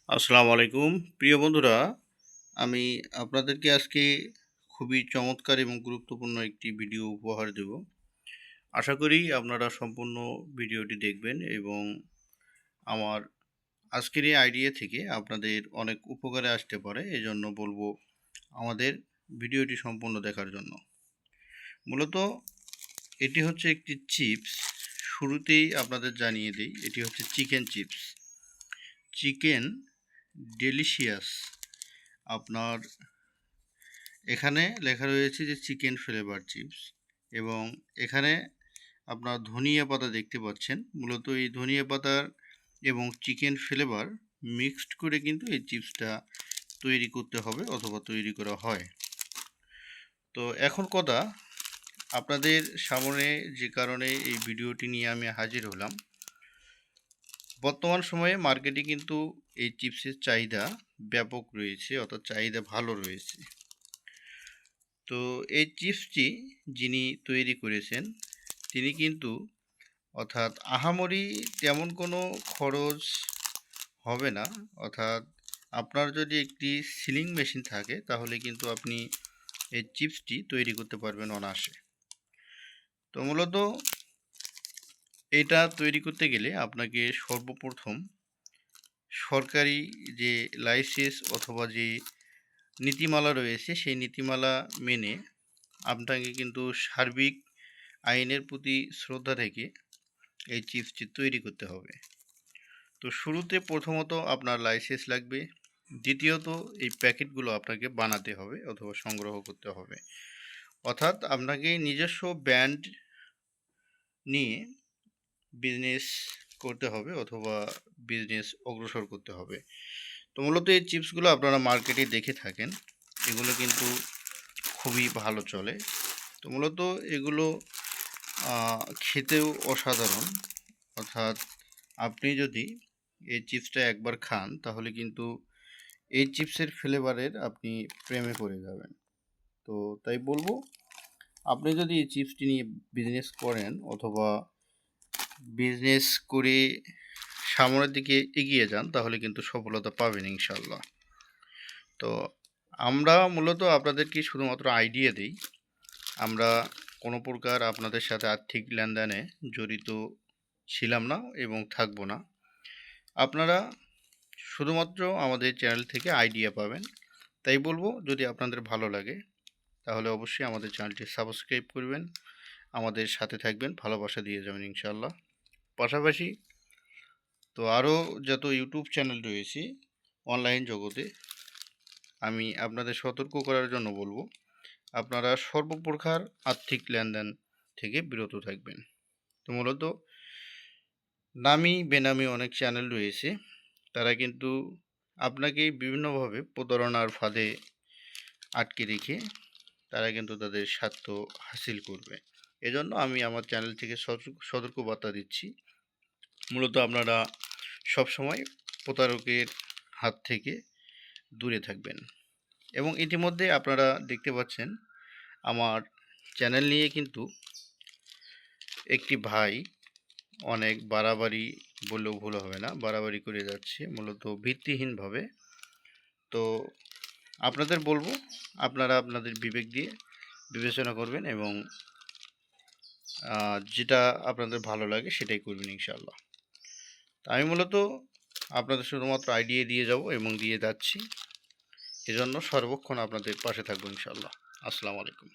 আসসালামু আলাইকুম প্রিয় বন্ধুরা, আমি আপনাদেরকে আজকে খুবই চমৎকার এবং গুরুত্বপূর্ণ একটি ভিডিও উপহার দেব। আশা করি আপনারা সম্পূর্ণ ভিডিওটি দেখবেন এবং আমার আজকের এই আইডিয়া থেকে আপনাদের অনেক উপকারে আসতে পারে। এজন্য বলবো আমাদের ভিডিওটি সম্পূর্ণ দেখার জন্য। মূলত এটি হচ্ছে একটি চিপস। শুরুতেই আপনাদের জানিয়ে দিই, এটি হচ্ছে চিকেন চিপস, চিকেন ডেলিশিয়াস। আপনার এখানে লেখা রয়েছে যে চিকেন ফ্লেভার চিপস, এবং এখানে আপনার ধনিয়া পাতা দেখতে পাচ্ছেন। মূলত এই ধনিয়া পাতার এবং চিকেন ফ্লেভার মিক্সড করে কিন্তু এই চিপসটা তৈরি করতে হবে অথবা তৈরি করা হয়। তো এখন কথা, আপনাদের সামনে যে কারণে এই ভিডিওটি নিয়ে আমি হাজির হলাম, বর্তমান সময়ে মার্কেটে কিন্তু এই চিপসের চাহিদা ব্যাপক রয়েছে, অর্থাৎ চাহিদা ভালো রয়েছে। তো এই চিপসটি যিনি তৈরি করেছেন তিনি কিন্তু, অর্থাৎ আহামরি তেমন কোনো খরচ হবে না। অর্থাৎ আপনার যদি একটি সিলিং মেশিন থাকে তাহলে কিন্তু আপনি এই চিপসটি তৈরি করতে পারবেন অনায়াসে। তো মূলত এটা তৈরি করতে গেলে আপনাকে সর্বপ্রথম সরকারি যে লাইসেন্স অথবা যে নীতিমালা রয়েছে সেই নীতিমালা মেনে আপনাকে কিন্তু সার্বিক আইনের প্রতি শ্রদ্ধা রেখে এই চিপসটি তৈরি করতে হবে। তো শুরুতে প্রথমত আপনার লাইসেন্স লাগবে, দ্বিতীয়ত এই প্যাকেটগুলো আপনাকে বানাতে হবে অথবা সংগ্রহ করতে হবে। অর্থাৎ আপনাকে নিজস্ব ব্র্যান্ড নিয়ে বিজনেস করতে হবে অথবা বিজনেস অগ্রসর করতে হবে। তো মূলত এই চিপসগুলো আপনারা মার্কেটে দেখে থাকেন, এগুলো কিন্তু খুবই ভালো চলে। তো মূলত এগুলো খেতেও অসাধারণ। অর্থাৎ আপনি যদি এই চিপসটা একবার খান তাহলে কিন্তু এই চিপসের ফ্লেভারের আপনি প্রেমে পড়ে যাবেন। তো তাই বলবো, আপনি যদি এই চিপসটি নিয়ে বিজনেস করেন অথবা বিজনেস করে সামনের দিকে এগিয়ে যান তাহলে কিন্তু সফলতা পাবেন ইনশাল্লাহ। তো আমরা মূলত আপনাদেরকে শুধুমাত্র আইডিয়া দিই, আমরা কোনো প্রকার আপনাদের সাথে আর্থিক লেনদেনে জড়িত ছিলাম না এবং থাকবো না। আপনারা শুধুমাত্র আমাদের চ্যানেল থেকে আইডিয়া পাবেন। তাই বলবো, যদি আপনাদের ভালো লাগে তাহলে অবশ্যই আমাদের চ্যানেলটি সাবস্ক্রাইব করবেন, আমাদের সাথে থাকবেন, ভালোবাসা দিয়ে যাবেন ইনশাল্লাহ। পাশাপাশি তো আরও যত ইউটিউব চ্যানেল রয়েছে অনলাইন জগতে, আমি আপনাদের সতর্ক করার জন্য বলবো আপনারা সর্বপ্রকার আর্থিক লেনদেন থেকে বিরত থাকবেন। তো মূলত নামি বেনামি অনেক চ্যানেল রয়েছে, তারা কিন্তু আপনাকে বিভিন্নভাবে প্রতারণার ফাঁদে আটকে রেখে তারা কিন্তু তাদের স্বার্থ হাসিল করবে। এজন্য আমি আমার চ্যানেল থেকে সতর্কবার্তা দিচ্ছি, মূলত আপনারা সবসময় প্রতারকের হাত থেকে দূরে থাকবেন। এবং ইতিমধ্যে আপনারা দেখতে পাচ্ছেন আমার চ্যানেল নিয়ে কিন্তু একটি ভাই অনেক বাড়াবাড়ি বললেও ভুল হবে না, বাড়াবাড়ি করে যাচ্ছে মূলত ভিত্তিহীনভাবে। তো আপনাদের বলবো আপনারা আপনাদের বিবেক দিয়ে বিবেচনা করবেন এবং যেটা আপনাদের ভালো লাগে সেটাই করবেন ইনশাআল্লাহ। তা আমি মূলত আপনাদের শুধুমাত্র আইডিয়া দিয়ে যাব এবং দিয়ে যাচ্ছি, এজন্য সর্বক্ষণ আপনাদের পাশে থাকবো ইনশাআল্লাহ। আসসালামু আলাইকুম।